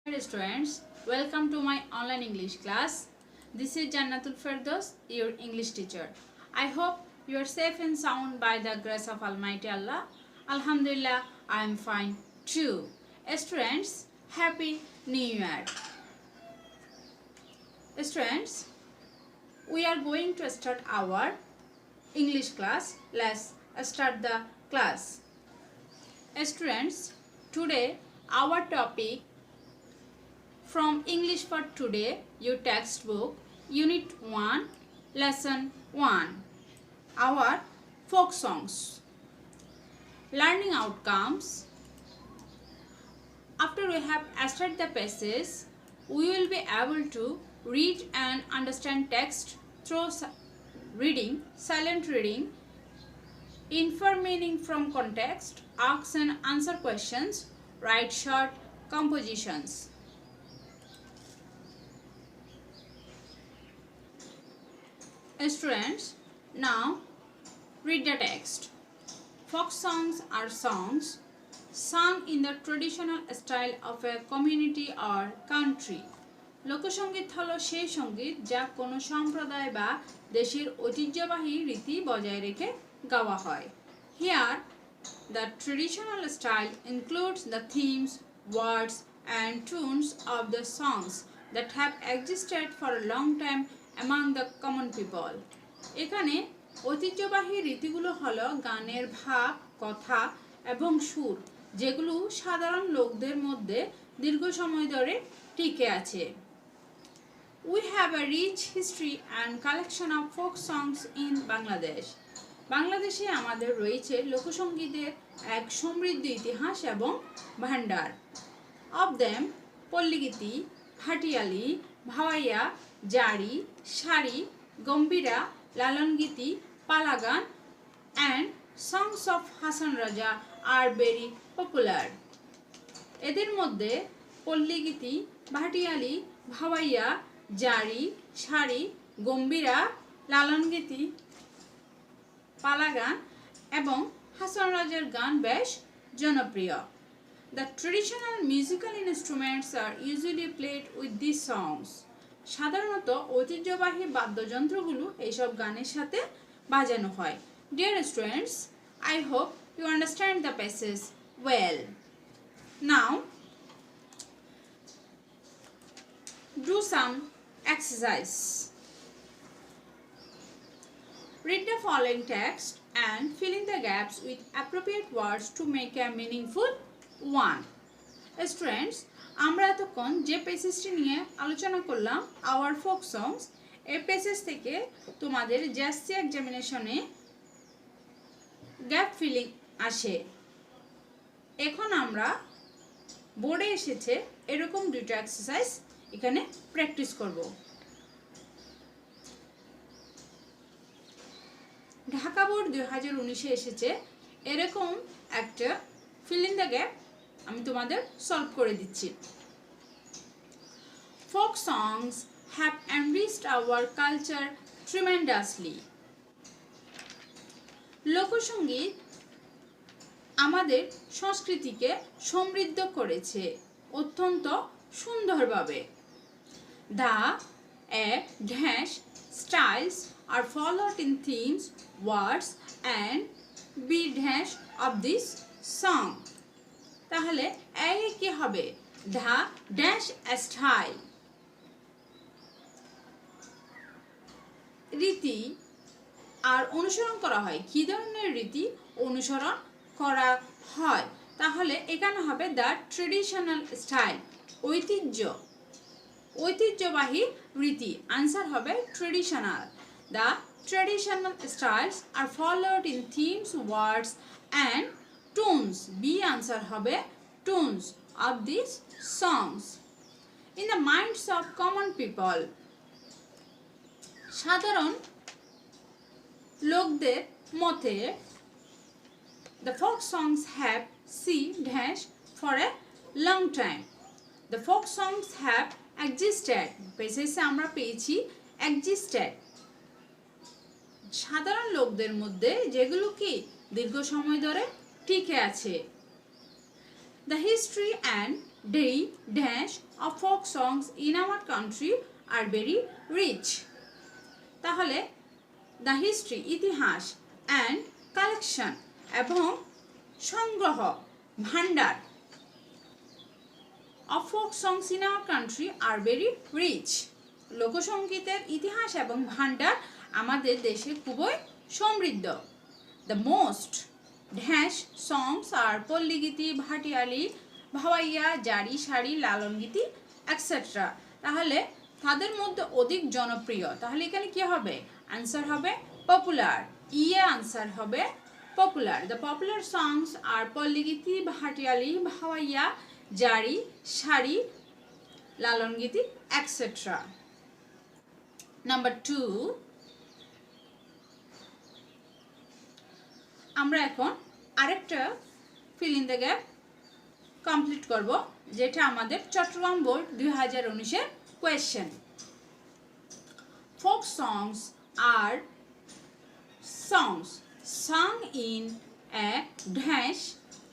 Dear students, welcome to my online English class. This is Jannatul Firdaus, your English teacher. I hope you are safe and sound by the grace of Almighty Allah. Alhamdulillah, I am fine too. Students, Happy New Year. Students, we are going to start our English class. Let's start the class. Students, today our topic from English for Today, your textbook, Unit 1, Lesson 1. Our folk songs. Learning outcomes. After we have started the passage, we will be able to read and understand text through reading, silent reading, infer meaning from context, ask and answer questions, write short compositions. Students, now read the text. Folk songs are songs sung in the traditional style of a community or country. লোকসঙ্গীত হলো সেই সঙ্গীত যা কোনো সম্প্রদায় বা দেশের ঐতিহ্যবাহী রীতি বজায় রেখে গাওয়া হয়. Here, the traditional style includes the themes, words, and tunes of the songs that have existed for a long time among the common people. এখানে ঐতিহ্যবাহী রীতিগুলো হলো গানের ভাব, কথা এবং সুর যেগুলো সাধারণ লোকদের মধ্যে দীর্ঘ সময় ধরে টিকে আছে. We have a rich history and collection of folk songs in Bangladesh. বাংলাদেশে আমাদের রয়েছে লোকসঙ্গীতের এক সমৃদ্ধ ইতিহাস এবং ভান্ডার. Of them, পল্লীগীতি, ভাটিয়ালি, ভাওয়াইয়া, জারি, sari, Gambhira, Lalongiti, পালাগান and songs of Hasan Raja are very popular. এদের মধ্যে পল্লীগীতি, ভাটিয়ালি, ভাওয়াইয়া, জারি, শাড়ি, গম্ভীরা, লালনগীতি, পালাগান এবং হাসান রাজার গান বেশ জনপ্রিয়. The traditional musical instruments are usually played with these songs. সাধারণত ঐতিহ্যবাহী বাদ্যযন্ত্রগুলো এইসব গানের সাথে বাজানো হয়. Dear students, I hope you understand the passage well. Now, do some exercise. Read the following text and fill in the gaps with appropriate words to make a meaningful one. Students, আমরা এতক্ষণ যে প্যাসেজটি নিয়ে আলোচনা করলাম hour folk সংস, এই passage থেকে তোমাদের জাসি এক্সামিনেশনে gap filling আসে. এখন আমরা বোর্ডে এসেছে এরকম দুটো এক্সারসাইজ এখানে প্র্যাকটিস করব. ঢাকা বোর্ড 2019-এ এসেছে এরকম একটা ফিল ইন দ্য গ্যাপ আমি তোমাদের সলভ করে দিচ্ছি. Folk songs have enriched our culture tremendously. লোকসঙ্গীত আমাদের সংস্কৃতিকে সমৃদ্ধ করেছে অত্যন্ত সুন্দরভাবে. The a dash styles are followed in themes, words and be dash of this song. তাহলে এই কি হবে? The dash style. রীতি আর অনুসরণ করা হয়. কি ধরনের রীতি অনুসরণ করা হয়? তাহলে এখানে হবে the traditional style. ঐতিহ্যবাহী রীতি. আনসার হবে traditional. The traditional styles are followed in themes, words and tunes. B answer হবে tunes of these songs. In the minds of common people, সাধারণ লোকদের মতে the folk songs have seen dash for a long time. The folk songs have existed. পেসেসে আমরা পেয়েছি existed. সাধারণ লোকদের মধ্যে যেগুলো কি দীর্ঘ সময় ধরে টিকে আছে. The history and the dash of folk songs in our country are very rich. তাহলে the history ইতিহাস and collection এবং সংগ্রহ ভান্ডার of folk songs in our country are very rich. লোকসঙ্গীতের ইতিহাস এবং ভান্ডার আমাদের দেশে খুবই সমৃদ্ধ. The most dash songs are পল্লীগীতি, ভাটিয়ালি, ভাওয়াইয়া, জারি, শাড়ি, লালন গীতি এটসেট্রা. তাহলে তাদের মধ্যে অধিক জনপ্রিয়. তাহলে এখানে কি হবে? আনসার হবে পপুলার. এর আনসার হবে popular. The popular songs are পল্লীগীতি, ভাটিয়ালি, ভাওয়াইয়া, জারি, শাড়ি, লালন গীতি এটসেট্রা. নাম্বার 2, আমরা এখন আরেকটা fill in the gap complete করব, যেটা আমাদের চট্টগ্রাম বোর্ড 2019-এর কোয়েশ্চেন. ফোক সংস আর songs sung in a dash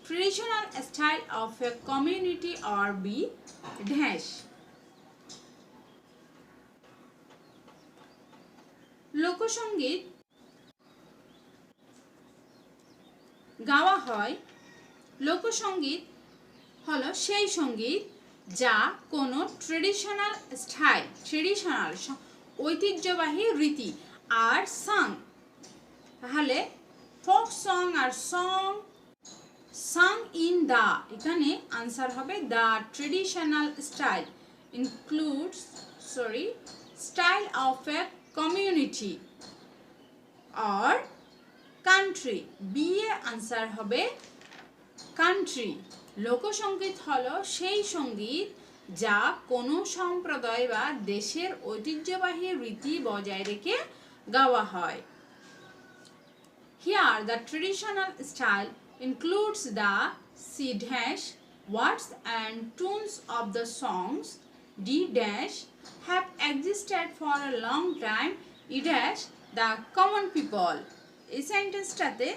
traditional style of a community or be dash. লোকসঙ্গীত গাওয়া হয়. লোকসঙ্গীত হলো সেই সঙ্গীত যা কোনো ট্রেডিশনাল স্টাইল, ট্রেডিশনাল ঐতিহ্যবাহী রীতি আর সাং. তাহলে ফোক সং আর সং সাং ইন দা, এখানে আনসার হবে the traditional style includes style of a community or country. B এ আনসার হবে কান্ট্রি. লোকসঙ্গীত হলো সেই সঙ্গীত যা কোনো সম্প্রদায় বা দেশের ঐতিহ্যবাহী রীতি বজায় রেখে গাওয়া হয়. Here the traditional style includes the C dash words and tunes of the songs. D dash have existed for a long time. E dash the common people. এই সেন্টেন্সটাতে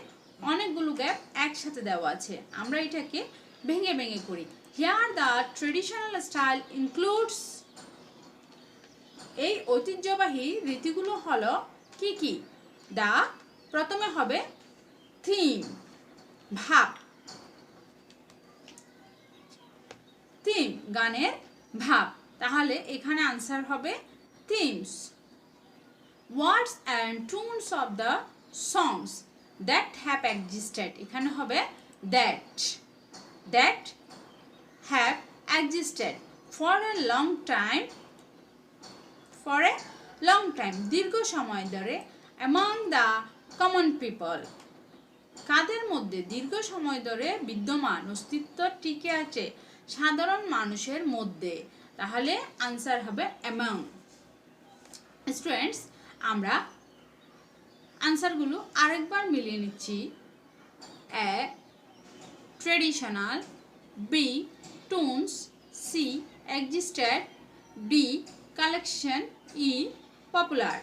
অনেকগুলো গ্যাপ একসাথে দেওয়া আছে, আমরা এটাকে ভেঙে ভেঙে করি. Here the traditional style includes, এই ঐতিহ্যবাহী রীতিগুলো হলো কি কি? দা প্রথমে হবে থিম, ভাব. থিম গানের ভাব, তাহলে এখানে আনসার হবে themes. Words and toons of the songs that have existed, এখানে হবে that have existed for a long time, দীর্ঘ সময় ধরে. among the common people, কাদের মধ্যে? দীর্ঘ সময় ধরে বিদ্যমান, অস্তিত্ব টিকে আছে সাধারণ মানুষের মধ্যে. তাহলে আনসার হবে among. স্টুডেন্টস, আমরা আনসারগুলো আরেকবার মিলিয়ে নিচ্ছি. A traditional, B tunes, C existed, D collection, E popular.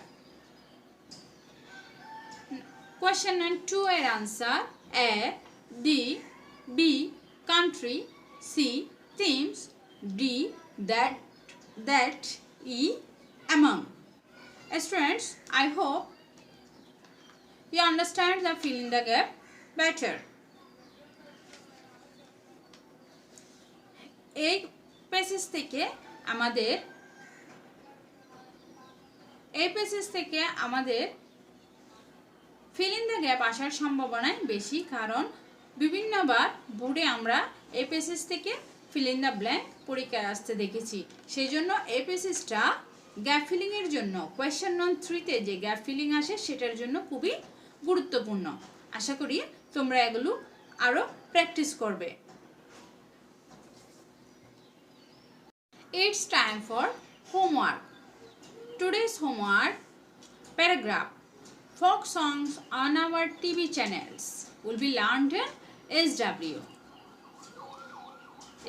Question 2 এর আনসার এ D, B country, C themes, D that, E among. Students, I hope you understand the fill in the gap better. এই passage থেকে আমাদের feel in the gap আসার সম্ভাবনাই বেশি, কারণ বিভিন্নবার বোর্ডে আমরা এই পেসেজ থেকে ফিল ইন দ্য ব্ল্যাঙ্ক পরীক্ষায় আসতে দেখেছি. সেই জন্য এই পেসেজটা গ্যাপ ফিলিংয়ের জন্য কোয়েশ্চেন নম্বর 3-তে যে গ্যাপ ফিলিং আসে সেটার জন্য খুবই গুরুত্বপূর্ণ. আশা করি তোমরা এগুলো আরও প্র্যাকটিস করবে. It's time for homework. Today's homework paragraph. Folk songs on our TV channels will be learned in SW.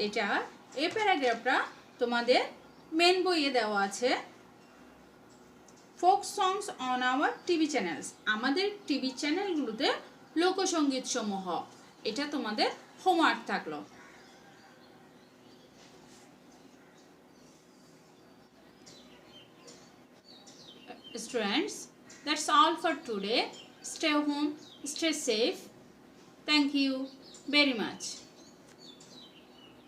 এটা এই প্যারাগ্রাফটা তোমাদের মেন বইয়ে দেওয়া আছে. Folk songs on our TV channels, আমাদের টিভি চ্যানেলগুলোতে লোকসঙ্গীত সমূহ. এটা তোমাদের হোমওয়ার্ক থাকলো. students, that's all for today. Stay home, stay safe. Thank you very much.